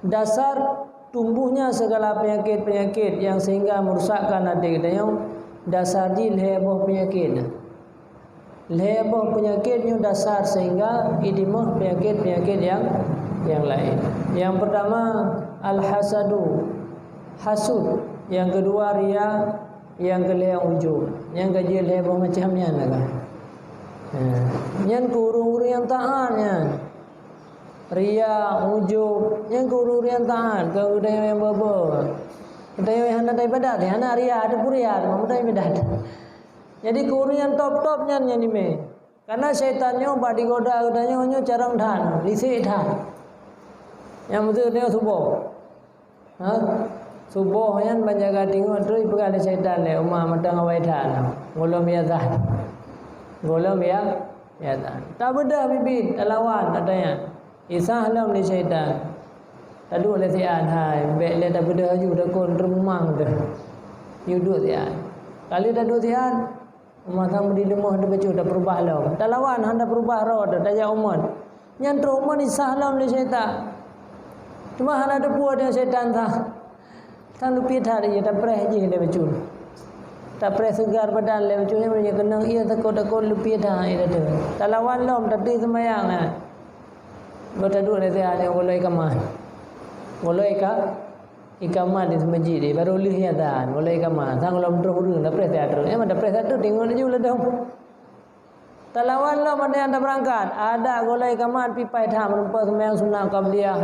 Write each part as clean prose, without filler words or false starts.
dasar tumbuhnya segala penyakit-penyakit yang sehingga merusakkan adik dayung dasar di leboh penyakit. Leboh penyakitnya dasar sehingga idimah penyakit-penyakit yang lain. Yang pertama al-hasadu, hasud. Yang kedua riya, yang kelima ujub. Yang ketiga leboh macamnya naga. Yang kurung yang taatnya. Riya, ujub, yang kurung yang taat, kau dah yang babo. Kita yang hendak ibadat, hendak riya, ada puriya, mau dah ibadat. Jadi kurian top-topnya ni me. Karena syaitannya ubah digoda godanya hanya carang dhan, lisik dhan. Yang betul dia subuh. Subuh yang menjaga tinggal tu ibadah syaitan le umma matang awai dhan. Golom ya dhan. Golom ya dhan. Tak beda bibit lawan adanya. Isah lam ni syaitan. Tadu le sian hai, bek le tak beda ju dak kon remang dah. Yuduk sian. Kali dah duduk sian Umat di rumah ada baca dah berubah lah. Dah lawan anda berubah roh dah daya umat. Yang trauma ni sahlam le syaitan. Cuma hana ada puas dengan syaitan sah. Tan lupi hari dah preh je le baca. Tak preh segar badan le baca nya kena ia takut lupi dah ia dah. Dah lawan lom tadi sembahyang nah. Bertadu le saya yang goloi kaman. Goloi ka ikamat di masjid ni baru lihat dah boleh ikamat sang lam terus dah pres teater mana pres teater tengok aja ulah dah talawan lah mana yang dah berangkat ada golai ikamat pipai dah merupa sembahyang sunnah qabliyah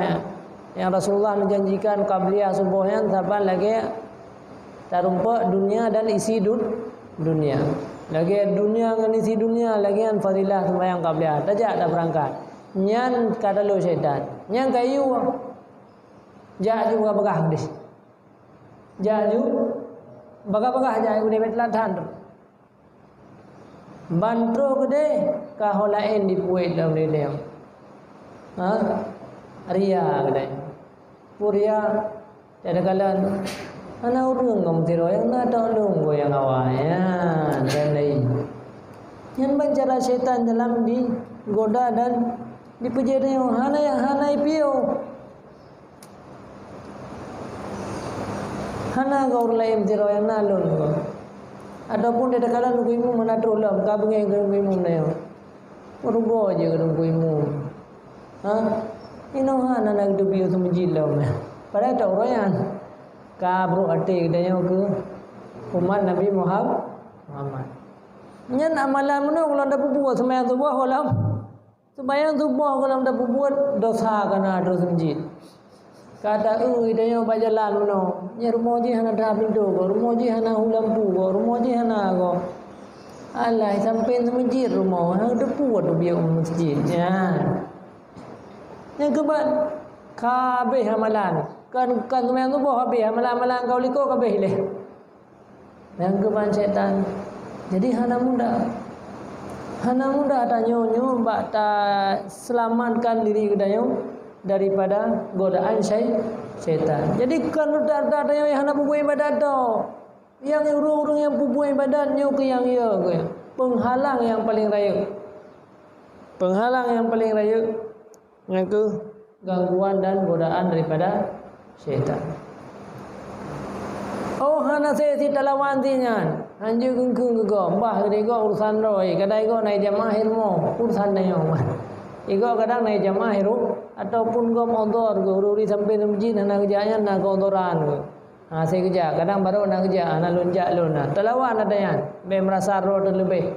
yang Rasulullah menjanjikan qabliyah subuh yang saban lagi tarumpa dunia dan isi dunia lagi dunia dengan isi dunia lagi yang fadilah sembahyang qabliyah tajak dah berangkat nyan kata lo syaitan nyan kayu Jaju bagah dis. Jaju bagah jaju ni betlan than. Bantro gede ka holain di puit dalam ni dia. Ria gede. Puria ada kalan ana urung ngom tiro yang na tolong go yang awanya dan lain. Yang bicara setan dalam di goda dan dipuji dia hana ipio. Hana gaur lain tiro yang nalun ko. Adapun dia kala nugimu mana trolam ka bengai nugimu nayo. Urugo je nugimu. Ino hana nak dubiu tu menjilam. Pada tak royan. Ka bro ate dayo ke umat Nabi Muhammad. Nyan amalan mana kalau dah buat sembahyang subuh kolam. Sembahyang subuh kolam dah buat dosa kana dosa menjid. Kata dayo bajalan mano. Nya rumah je hana dah pintu ko, rumah je hana lampu ko, rumah je hana ko. Alai sampai masjid rumah, hang depu tu biar masjid. Ya. Yang kebat kabeh amalan. Kan sembahyang subuh habis amalan-amalan kau liko kabeh leh. Yang kebat syaitan. Jadi hana muda tanyo bak ta selamatkan diri kedayo daripada godaan syaitan. Jadi kalau tak ada yang hendak buat ibadat tu, yang urung-urung yang buat ibadat nyo ke yang ya ke. Penghalang yang paling raya. Penghalang yang paling raya ngaku gangguan dan godaan daripada syaitan. Oh hana sesi talawan tinyan. Anju kengkung go, mbah gede go urusan roy, kadai go naik jamaah ilmu, urusan nayo mah. Igo kadang naik jamaah hirup ataupun go motor go ururi sampai masjid hana kerjanya nak kontoran. Saya kerja, kadang baru nak kerja, anak lunjak luna. Talawan ada yang be merasa roh lebih.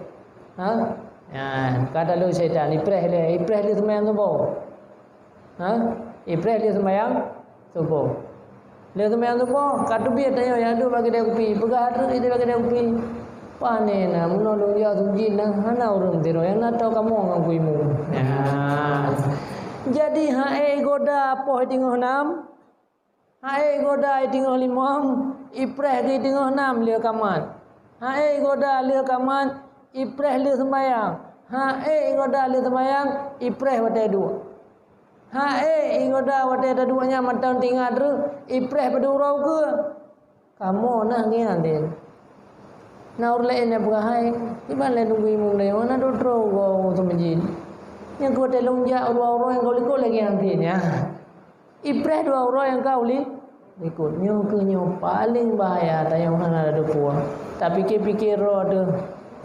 Ya, kata lu syaitan ipreh le sembahyang subuh. Ipreh le sembahyang subuh. Le sembahyang subuh, katu biar tanya ya adu bagi dia kopi, pegah tu dia bagi dia kopi. Panen na menolong dia sunjin na hana urang tiro yang na tahu kamu ngang kuimu. Jadi hae goda poh tinggal 6. Hae goda tinggal 5. Ipreh di tinggal 6 lia kaman. Hae goda lia kaman ipreh lia sembayang. Hae goda lia sembayang ipreh wate 2. Hae goda wate 2 nya matang tinggal tu ipreh pedurau ke. Kamu nah ngian din. Na urlain na bukahay, iban le nunggu imong na yun, na dodro ko sa masjid. Yang ko telong ja uro yang ko liko lagi nanti niya. Ibrah dua orang yang kau ikut nyo ke nyo paling bahaya tayang hana ada puang. Tak fikir-fikir ada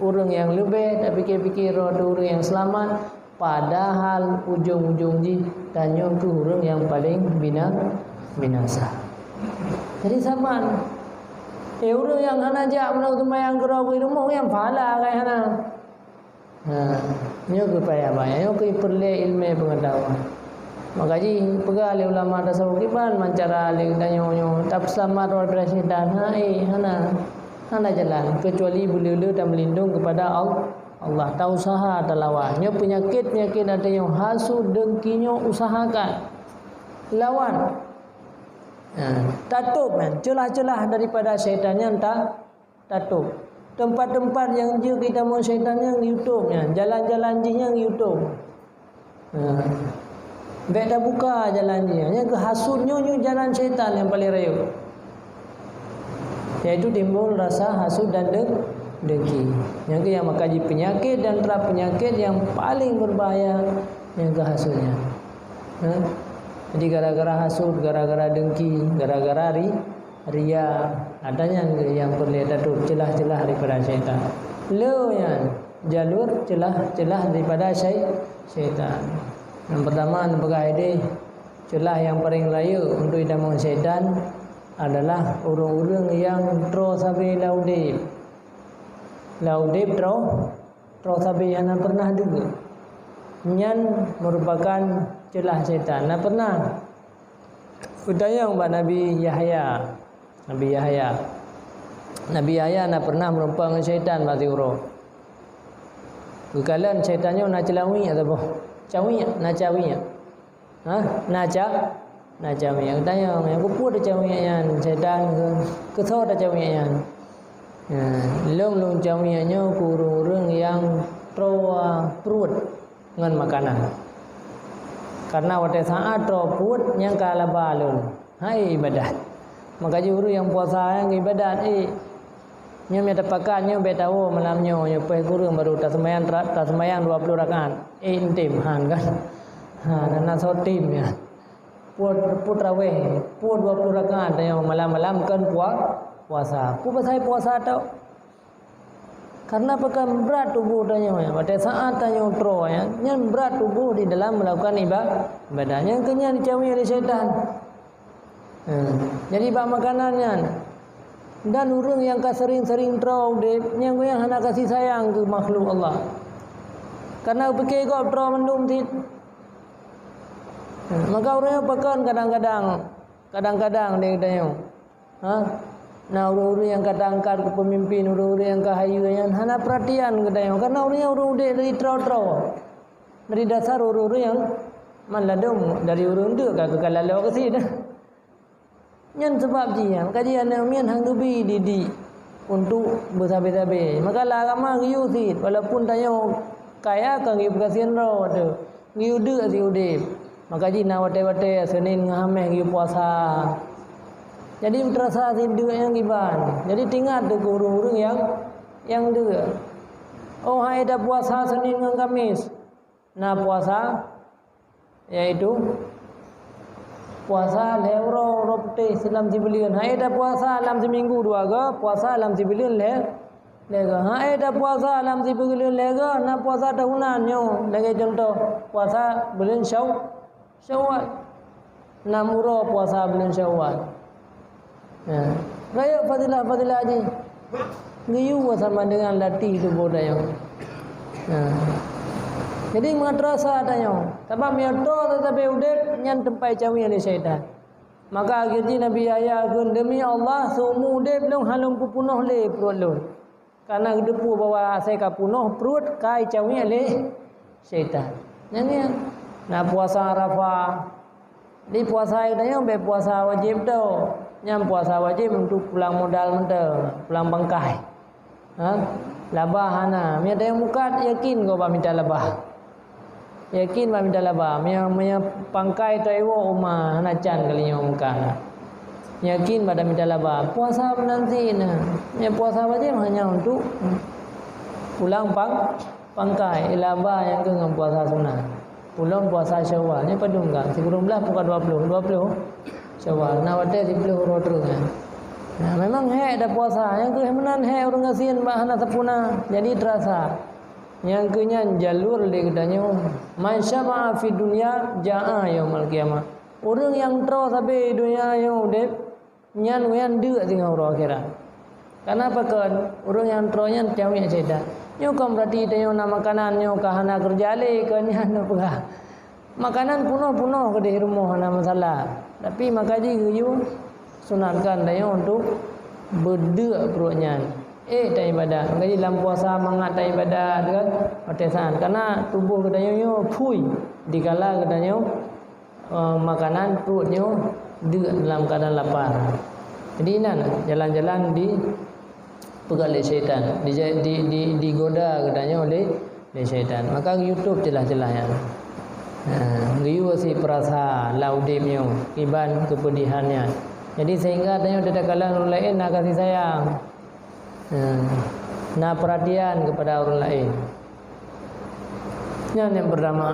orang yang lebih, tak fikir-fikir ada orang yang selamat. Padahal ujung-ujung ji tanya ke orang yang paling binasa. Jadi zaman orang yang hana jak menau sembahyang gerau ke rumah yang pahala kai hana. Nyo ke payah bahaya, nyo ke perlu ilmu pengetahuan. Makanya pegali ulama tasawuf kiban mancara aling tanyo tak selamat daripada syaitan. Hana jalan kecuali beliau dan melindung kepada Allah. Tak usaha tak lawan. Nyo penyakit ada yang hasud dengkinya usahakan lawan. Tatup kan celah-celah daripada syaitan yang tak tatup. Tempat-tempat yang dia kita mau syaitan yang YouTube nya, jalan-jalan yang YouTube. Baik dah buka jalan dia. Yang kehasudnya jalan syaitan yang paling raya. Iaitu timbul rasa hasud dan dengki. Yang yang makaji penyakit dan terap penyakit yang paling berbahaya yang kehasudnya. Jadi gara-gara hasud, gara-gara dengki, gara-gara ria, adanya yang perlu tutup celah-celah daripada syaitan. Lo yang jalur celah-celah daripada syaitan. Yang pertama sebagai celah yang paling raya untuk hidaman syaitan adalah orang-orang yang tro sabi laudib tro sabi yang pernah juga nyan merupakan celah syaitan. Pernah udayang Nabi Yahya pernah merupakan syaitan bagi orang. Kekalan syaitannya nak celawi atau apa? Cawi nak cawi nak cawi tanya yang kupu ada cawi yang setan ke tho ada cawi yang long cawi nya kurung yang perut dengan makanan karena pada saat perut yang kalah balun hai ibadat maka juru yang puasa yang ibadat nya ada pakannya betawo malamnya nya pe kurang baru tak sembahyang 20 rakaat intim han kan nana sotim ya putra weh 20 rakaat yang malam-malam kan puasa pasal puasa tau karena pekan berat tubuh tanya pada saat tanya utro ya yang berat tubuh di dalam melakukan ibadah yang kenyang dicawi oleh syaitan. Jadi bab makanannya dan orang yang sering-sering trau yang hendak kasih sayang ke makhluk Allah. Karena fikir kau trau mendum tit. Maka orang yang pakan kadang-kadang dia tanya. Nah orang-orang yang kadang-kadang ke pemimpin, orang-orang yang kahayu yang hana perhatian katanya. Karena orang dari trau-trau. Dari dasar orang-orang yang maladum dari orang tu ke kalalau ke sini. Yang sebab dia kajian yang hang dubi didi untuk bersabar-sabar. Maka lah agama giu sit walaupun tanya kaya kan giu kasihan ro tu. Giu de si udip. Maka ji na wate-wate Senin ngahameh giu puasa. Jadi terasa sindu yang giban. Jadi tinggal tu guru-guru yang dia. Oh hai dah puasa Senin dengan Kamis. Nah puasa yaitu puasa lewro ropte silam sibilion. Hai dah puasa alam seminggu dua ga, puasa alam sibilion lega. Hai dah puasa alam sibilion lega, na puasa tahunan nyo. Lagi contoh puasa bulan Syawal. Namuro puasa bulan Syawal. Raya fadilah haji. Ngiyu sama dengan latih tubuh dayang. Jadi madrasah tanya, sebab miato tetapi udah nyan tempai cawi oleh syaitan. Maka akhirnya Nabi Yahya gun demi Allah sumu udah belum halung pupunoh le perut lu. Karena depu bawa saya kapunoh perut kai cawi oleh syaitan. Nyanyi nah puasa Arafah. Di puasa itu be puasa wajib tau. Nyam puasa wajib untuk pulang modal mental, pulang bangkai. Labah hana, mi ada yang mukat yakin kau minta labah. Yakin minta labah, mi pangkai taiwo umah hana can kalinya muka. Yakin pada minta labah. Puasa nanti nah. Mi puasa wajib hanya untuk pulang pangkai, labah yang ke puasa sunat. Pulang puasa Syawal ni padung kan. 19 pukul 20 Syawal. Nak wate 10 orang terus kan. Nah, memang dah puasa. Yang ke menan orang ngasihin bahana sepuna. Jadi terasa. Yang kenyan jalur dia katanya man syama'a fi dunya ja'a yaumul qiyamah. Orang yang terus sampai dunia yang udip nyan wen deuk dengan orang akhirat. Kenapa kan orang yang terusnya cawik sedan. Nyo kan berarti dia nak makanan nyo kahana kerja le ke nyan apa. Makanan punuh-punuh ke di rumah ana masalah. Tapi makaji you sunatkan dia untuk berdeuk perutnya. Tak ibadat. Jadi dalam puasa mangat tak ibadat kan pertesan karena tubuh katanya yo pui dikala katanya makanan perutnya dalam keadaan lapar. Jadi jalan-jalan di pegang oleh syaitan, digoda katanya oleh syaitan. Maka YouTube jelas-jelas ya. Riu si perasa laudimnya, iban kepedihannya. Jadi sehingga tanya tidak kalah orang lain nak kasih sayang. Nak perhatian kepada orang lain. Yang pertama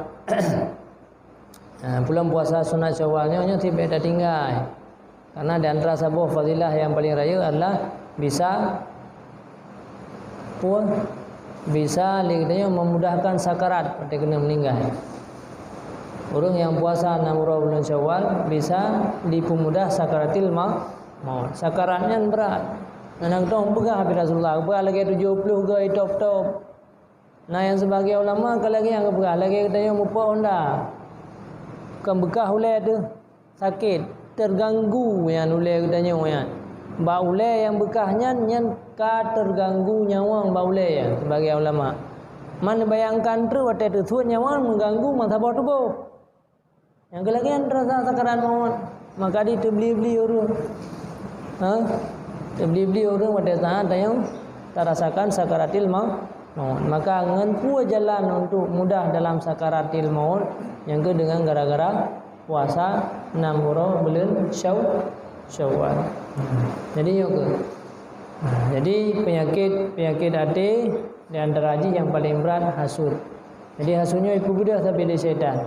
bulan puasa sunat Syawalnya tidak ada tinggal. Karena di antara sebuah fadilah yang paling raya adalah bisa memudahkan sakarat pada kena meninggal. Orang yang puasa 6 bulan Syawal bisa dipermudah sakaratil maut. Sakaratnya berat. Anak tong begah habis Rasulullah. Begah lagi 70 ke top. Nah yang sebagai ulama kalau lagi yang begah lagi katanya mupa onda. Bukan bekah ulai tu sakit, terganggu yang ulai katanya yang. Ba ulai yang bekahnya nyan ka terganggu nyawang ba ulai ya sebagai ulama. Man bayangkan tu waktu tu suat nyawang mengganggu mazhab tubuh. Yang kelagian terasa sakarat maut. Maka di beli orang. Beli orang pada saat yang terasakan sakaratil maut. Maka ngenpu jalan untuk mudah dalam sakaratil maut yang ke dengan gara-gara puasa 6 bulan Syawal. Jadi jadi penyakit hati di antara haji yang paling berat hasud. Jadi hasudnya ibu budak sampai di syaitan.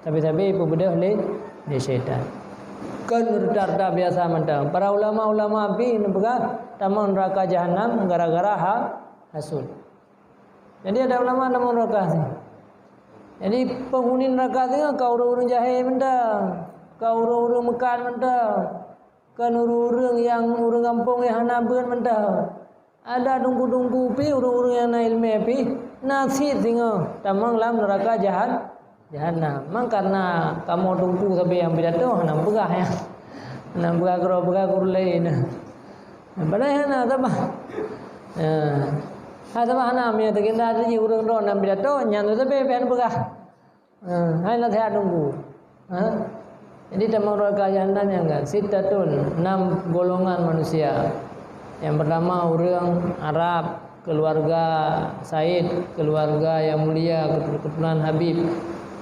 Tapi ibu budak oleh di syaitan. Kan rata biasa mentang. Para ulama-ulama api nepegah taman neraka jahanam gara-gara hasud. Jadi ada ulama taman neraka sih. Jadi penghuni neraka tu kau orang jahil mentang. Kau orang Mekah mentang. Kan orang yang orang kampung yang hanabeun mentang. Ada tunggu-tunggu pi orang-orang yang naik ilmu pi nasib singa taman dalam neraka jahanam. Mang karena kamu tunggu sampai yang pidato hanam begah ya. Hanam begah lain. Padahal hana apa? Apa hanam ya terkena ada urang ron hanam pidato nyan sampai pian begah. Hai nak saya tunggu. Jadi tamu neraka jahanam yang enggak sitatun 6 golongan manusia. Yang pertama orang Arab, keluarga Said, keluarga yang mulia, keturunan Habib.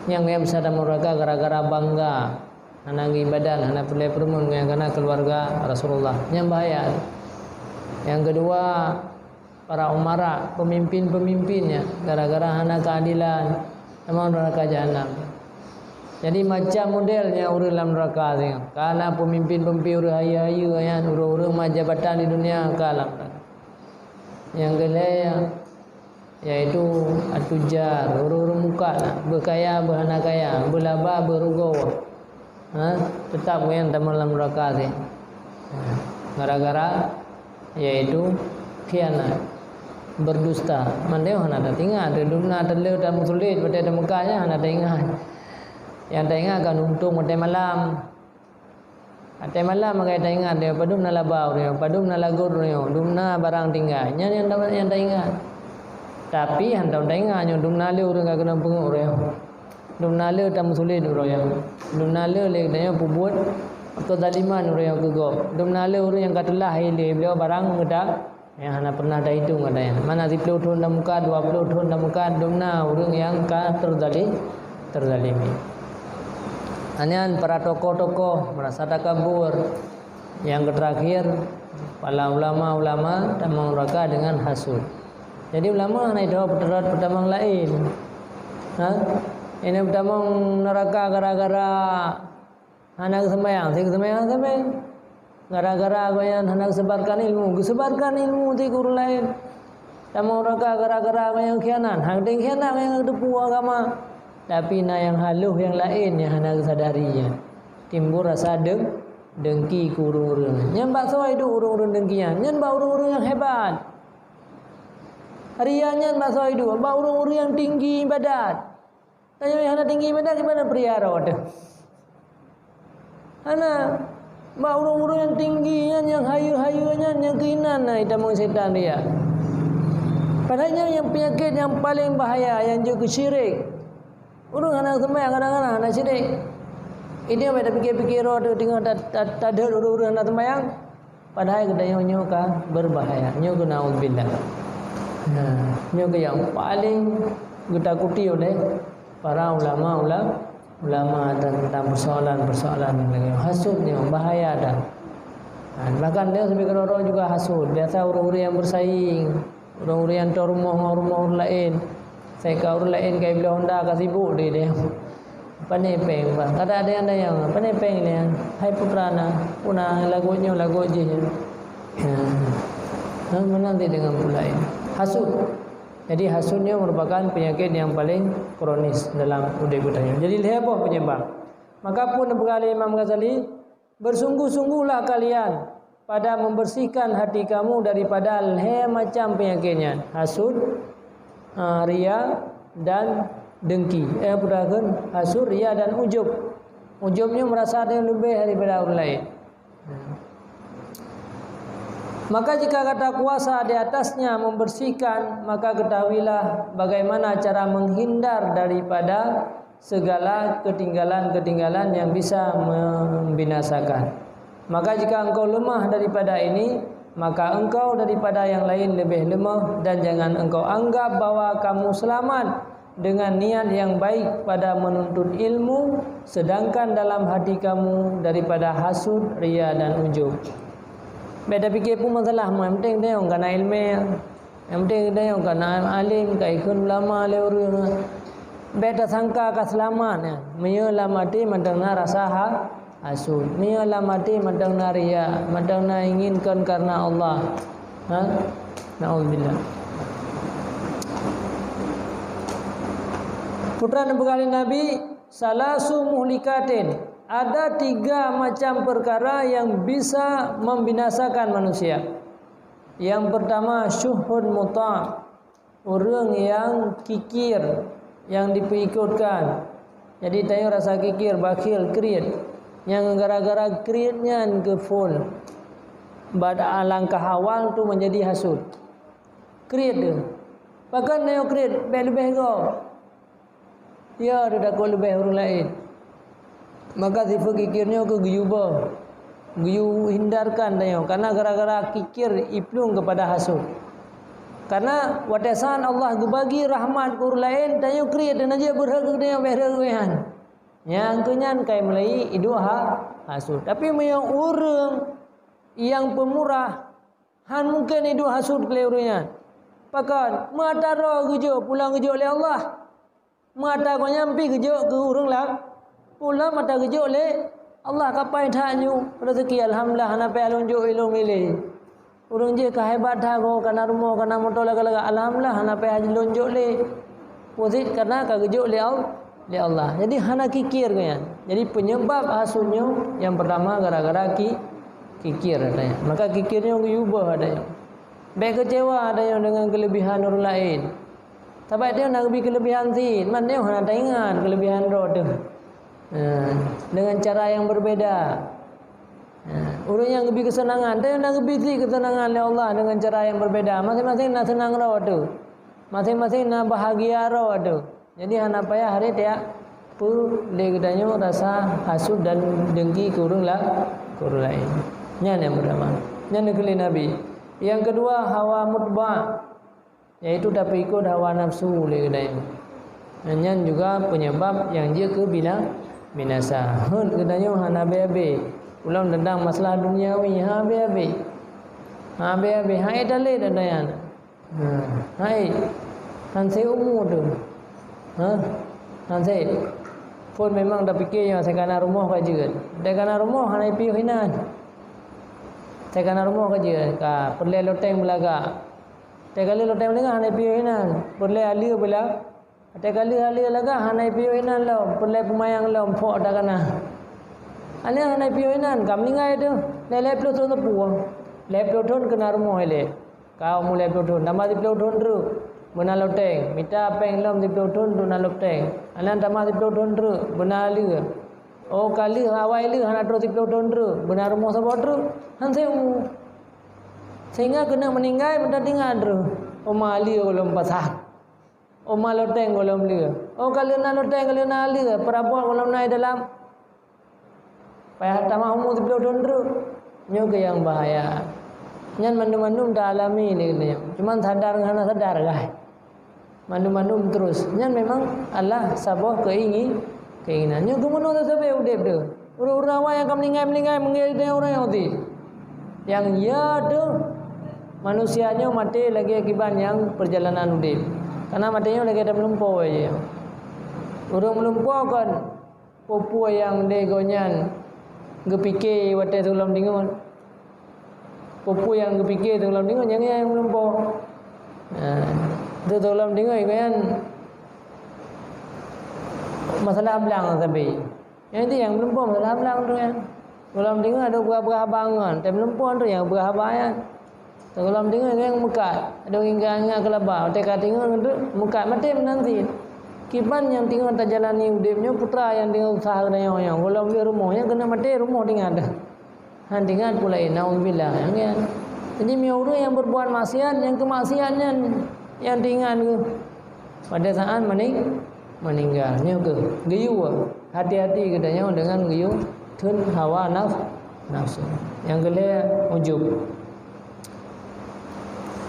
Yang bisa dalam neraka gara-gara bangga anak ibadah, anak pelai permun yang kena keluarga Rasulullah. Yang bahaya. Yang kedua para umara, pemimpin-pemimpinnya gara-gara anak keadilan dalam neraka jahanam. Jadi macam modelnya orang dalam neraka ni. Karena pemimpin-pemimpin orang haya-haya yang orang-orang majabatan di dunia kalah. Yang kedua yaitu atujar, orang-orang muka lah, berkaya, berhana kaya, berlaba, berugau. Tetap yang dalam neraka ni. Gara-gara yaitu khianat, berdusta. Mandai hana tak ingat, dunia terleu dan sulit pada mukanya hana tak ingat. Yang tak ingat kan untung pada malam. Pada malam makai tak ingat dia padum na labau dia, padum na lagur dia, dumna barang tinggal. Yang tak ingat. Tapi hendak dengar nyo dumnale orang kena penguk dia. Dumnale tam sulit orang. Dumnale le dia buat kezaliman orang kegop. Dumnale orang yang katalah ile beliau barang ngedak yang hana pernah dah hitung katanya. Mana 10 tahun dah muka, 20 tahun dah muka dumna orang yang terzalimi. Hanya para tokoh-tokoh merasa takabur. Yang terakhir para ulama-ulama dan neraka dengan hasud. Jadi ulama nak doa perterat pertama lain. Ini pertama neraka gara-gara anak sembahyang, sampai gara-gara goyan anak sebarkan ilmu di guru lain. Tamu neraka gara-gara goyan khianat, hang ding khianat yang depu agama. Tapi yang haluh yang lain yang anak sadarinya. Timbul rasa dengki ke urung-urung. Nyan bak sawai duk urung-urung dengkian. Nyan bak urung-urung yang hebat. Hariannya bak sawai duk, bak urung-urung yang tinggi ibadat. Tanya yang tinggi ibadat di mana priara ada? Ana bak urung-urung yang tinggi, yang hayu-hayunya, yang keinan itu mau setan dia. Padahal yang penyakit yang paling bahaya yang juga syirik. Urung anak sembahyang kadang-kadang anak syirik. Ini apa dah fikir-fikir tu tengok tak ada urus-urus nak sembahyang. Padahal kita nyo kan berbahaya. Nyo kena naudzubillah. Nyo ke yang paling ditakuti oleh para ulama tentang persoalan lagi. Hasud ni bahaya dah. Bahkan dia sampai orang juga hasud. Biasa orang-orang yang bersaing, orang-orang yang tor rumah orang lain. Saya kau orang lain kai bila Honda kasih sibuk dia. Panepeng bang. Kada ada yang panepeng ni. Hai putrana, punang lagu je. Menanti dengan pula ini. Hasud. Jadi hasudnya merupakan penyakit yang paling kronis dalam hidup kita. Jadi heboh penyebab. Maka pun berkali Imam Ghazali, bersungguh-sungguhlah kalian pada membersihkan hati kamu daripada macam penyakitnya. Hasud, ria dan dengki. Bukan hasud, ria dan ujub. Ujubnya merasa ada yang lebih daripada orang lain. Maka jika kata kuasa di atasnya membersihkan, maka ketahuilah bagaimana cara menghindar daripada segala ketinggalan-ketinggalan yang bisa membinasakan. Maka jika engkau lemah daripada ini, maka engkau daripada yang lain lebih lemah, dan jangan engkau anggap bahwa kamu selamat dengan niat yang baik pada menuntut ilmu, sedangkan dalam hati kamu daripada hasud, ria dan ujub. Beda fikir pun masalah. Yang penting dia orang kena ilmu. Yang penting dia orang kena alim, kaikun ulama lewat. Beda sangka ke selamat. Menyelam mati mendengar rasa hasud. Menyelam mati mendengar ria, mendengar inginkan karena Allah. Na'udzubillah. Putra bekali Nabi, salasu muhlikatin. Ada 3 macam perkara yang bisa membinasakan manusia. Yang pertama, syuhun muta', orang yang kikir, yang diperikutkan. Jadi tanya rasa kikir, bakhil, kriit. Yang gara-gara kriitnya ke full. Pada langkah awal tu menjadi hasud. Kriit tu. Bahkan dia kriit, lebih kau. Ya, dia dah kau lebih orang lain. Maka sifat kikirnya ke guyubah. Guyu hindarkan dia. Karena gara-gara kikir iplung kepada hasud. Karena watasan Allah bagi rahmat ke orang lain, dia kriat dan aja berharga dia berhargaan. Yang kenyan kai mulai itu hasud. Tapi yang orang yang pemurah han mungkin itu hasud kelewurnya. Pakan mata roh gejo pulang gejo oleh Allah. Mata kau nyampi gejo ke orang lah. Pula mata gejo oleh Allah kapai taknyu rezeki alhamdulillah hana pe alunjuk ilung milih. Urang je kehebat dah go kana rumah kana motor laga-laga alhamdulillah hana pe haji lonjok le. Posit karena ka gejo le Allah. Jadi hana kikir kan. Jadi penyebab hasudnya yang pertama gara-gara kikir adanya. Maka kikirnya ubah adanya. Baik kecewa adanya dengan kelebihan orang lain. Tapi dia nak lebih kelebihan si, mana dia hana ingat kelebihan roh tu. Dengan cara yang berbeda. Orang yang lebih kesenangan, dia nak lebih kesenangan oleh Allah dengan cara yang berbeda. Masing-masing nak senang roh tu. Masing-masing nak bahagia roh tu. Jadi hana payah hari dia pu dia katanya rasa hasud dan dengki ke orang lain. Yang pertama. Yang kedua Nabi. Yang kedua hawa mutba', yaitu dapat ikut hawa nafsu dia katanya. Yang juga penyebab yang dia ke binasa. Katanya hana be-be. Ulang tentang masalah duniawi be-be. Be-be hai dalil katanya. Hai kan saya umur tu. Nanti pun memang dah fikir yang saya kana rumah kerja. Dah kana rumah hanai piu hinan. Saya kana rumah kerja ka perle loteng belaga. Te kali loteng belaga hanai piu hinan. Perle ali belaga. Te kali ali laga hanai piu hinan lo. Perle pemayang lo empok dah kana. Ali hanai piu hinan kam lingai tu. Lele plu tu puang. Le plu thon kena rumah ele. Kau mulai plu thon. Nama di plu thon tu. Bena loteng, minta peng lom di peloton tu nak loteng. Alan tamah di peloton tu, bena li. Oh kali awai li hana terus di peloton tu, bena rumah sabot tu. Han seu. Sehingga kena meninggal benda tinggal tu. Oma ali golom pasak. Oma loteng golom li. Oh kali nak loteng kali nak ali, perabot golom naik dalam. Payah tamah umur di peloton tu. Nyo ke yang bahaya. Nyan mandum-mandum dah alami ni kena. Cuman sadar ngana sadar gah. Mandum-mandum terus. Nyan memang Allah sabah keinginan. Nyo kemono tu sampai udep tu. Orang-orang awak yang kam meninggal mengira dia orang Yahudi. Yang ya tu manusianya mati lagi akibat yang perjalanan udep. Karena matinya lagi ada melumpur aja. Orang melumpur kan pupu yang degonyan gepikir wate tulam dingun. Pupu yang kepikir tenggelam dengar jangan yang melumpur. Itu tenggelam dengar kan masalah belang tapi. Yang itu yang melumpur masalah belang tu kan. Tenggelam dengar ada berapa abangan, tapi melumpur tu yang berapa kan. Tenggelam dengar yang mekat, ada ingat kelabah, tekad dengar tu mekat mati nanti. Kiban yang tinggal tak jalani udipnya putra yang tinggal usaha yang kalau beli rumahnya kena mati rumah tinggal ada. Handingan pula naudzubillah yang jadi orang yang berbuat maksiat yang kemaksiatnya yang ringan ke pada saat meninggalnya ke giyu hati-hati katanya dengan giyu tun hawa nafsu yang kedua ujub.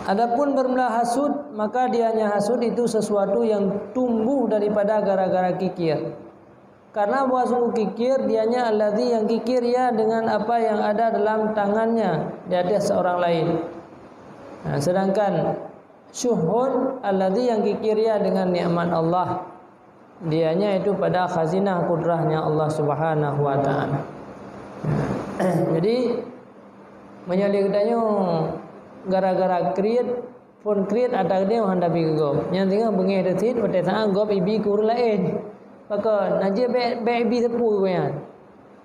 Adapun bermula hasud maka dianya hasud itu sesuatu yang tumbuh daripada gara-gara kikir. Karena buah sungguh kikir dianya alladzi yang kikir ya dengan apa yang ada dalam tangannya di atas orang lain. Sedangkan syuhun alladzi yang kikir ya dengan nikmat Allah. Dianya itu pada khazinah kudrahnya Allah Subhanahu wa taala. Jadi menyalih katanya gara-gara create phone create ada dia handapi gop. Yang tinggal bengih detit pada saat gop ibi kur lain. Maka najib baby sepu kan.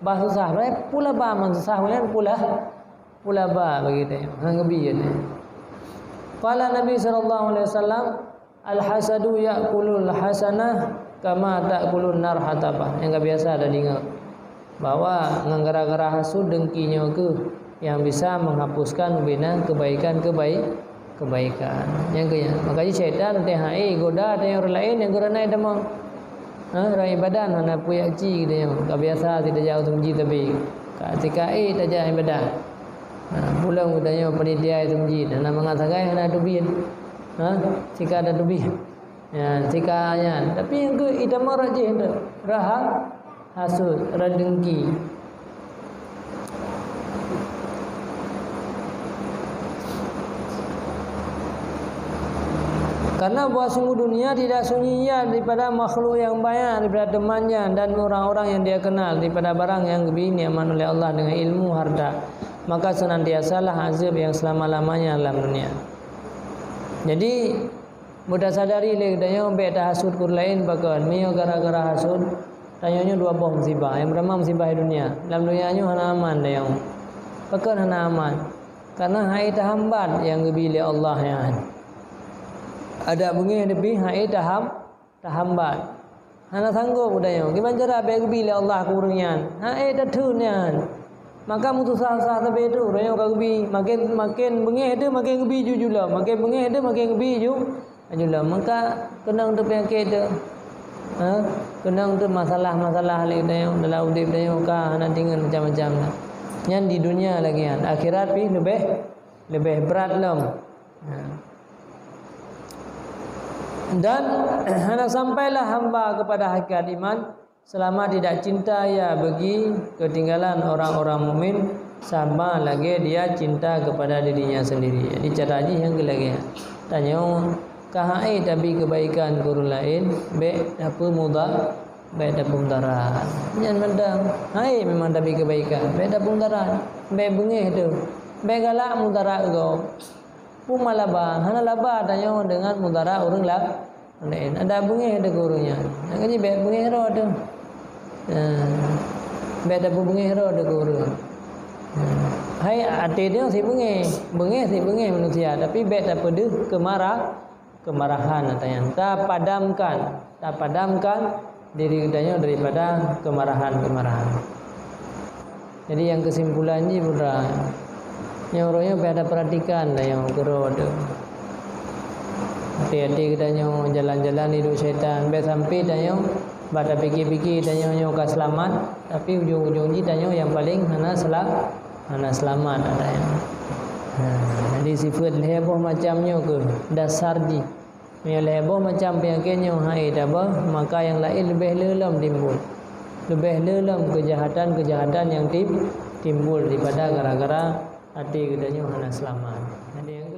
Bah susah pula ba man susah kan pula ba begitu. Hang gebi ni. Qala Nabi sallallahu alaihi wasallam al-hasadu ya'kulul hasanah kama ta'kulun nar hatabah. Yang biasa ada dengar bahwa gara-gara hasud dengkinya ke yang bisa menghapuskan bina kebaikan. Yang kaya. Makanya syaitan teh goda teh orang lain yang gerana demang. Rai badan hana puyak ci gitu yang tak biasa tidak jauh tumji tapi ketika tak jauh badan. Pulang udahnya panitia tumji dan mengatakan hana tubin. Jika ada tubin. Ya, jika nya tapi yang ke idamar aja raha hasud radengki. Karena buah sungguh dunia tidak sunyinya daripada makhluk yang banyak, daripada temannya dan orang-orang yang dia kenal, daripada barang yang diberikan oleh Allah dengan ilmu harta. Maka senantiasalah azab yang selama-lamanya dalam dunia. Jadi mudah sadari lekdanya beda hasud kur lain bahkan mio gara-gara hasud tanyanya dua buah musibah. Yang pertama musibah di dunia. Dalam dunianya hana aman dah yang. Bahkan hana aman. Karena hai tahambat yang diberi Allah yang ada bunyi lebih hai tahambat. Hana sanggup budaya. Gimana cara bagi Allah kurungan? Hai datunian. Maka mutusah-sah tapi itu raya kagebi makin bunyi itu makin gebi jujula. Makin bunyi itu makin gebi jujula. Maka kena untuk penyakit itu. Kena untuk masalah-masalah dalam udip dalam ka hana tinggal macam-macam. Yang di dunia lagi kan. Akhirat pi lebih berat lam. Dan hanya sampailah hamba kepada hakikat iman selama tidak cinta ya bagi ketinggalan orang-orang mukmin sama lagi dia cinta kepada dirinya sendiri. Jadi cara haji yang lagi tanya kahai tapi kebaikan guru lain be apa mudah be ada mudarat jangan mendang hai memang tapi kebaikan be ada mudarat be bengih tu be galak mudarat go pun malaba hana laba tanya dengan mudarat orang lain ada bengih ada gurunya jadi be bengih ro tu be ada bengih ro ada guru hai hati dia si bengih si bengih manusia tapi be tak pedih kemarahan katanya tak padamkan diri katanya daripada kemarahan. Jadi yang kesimpulannya pula yang orangnya pada perhatikan lah yang guru tu hati-hati katanya jalan-jalan hidup syaitan be sampai tanya pada fikir-fikir tanya ke selamat tapi ujung-ujungnya tanya yang paling hana selamat katanya. Jadi sifat heboh macamnya ke dasar ji yang heboh macam penyakitnya hai dah maka yang lain lebih lelam timbul kejahatan yang timbul daripada gara-gara hati katanya hana selamat. Jadi yang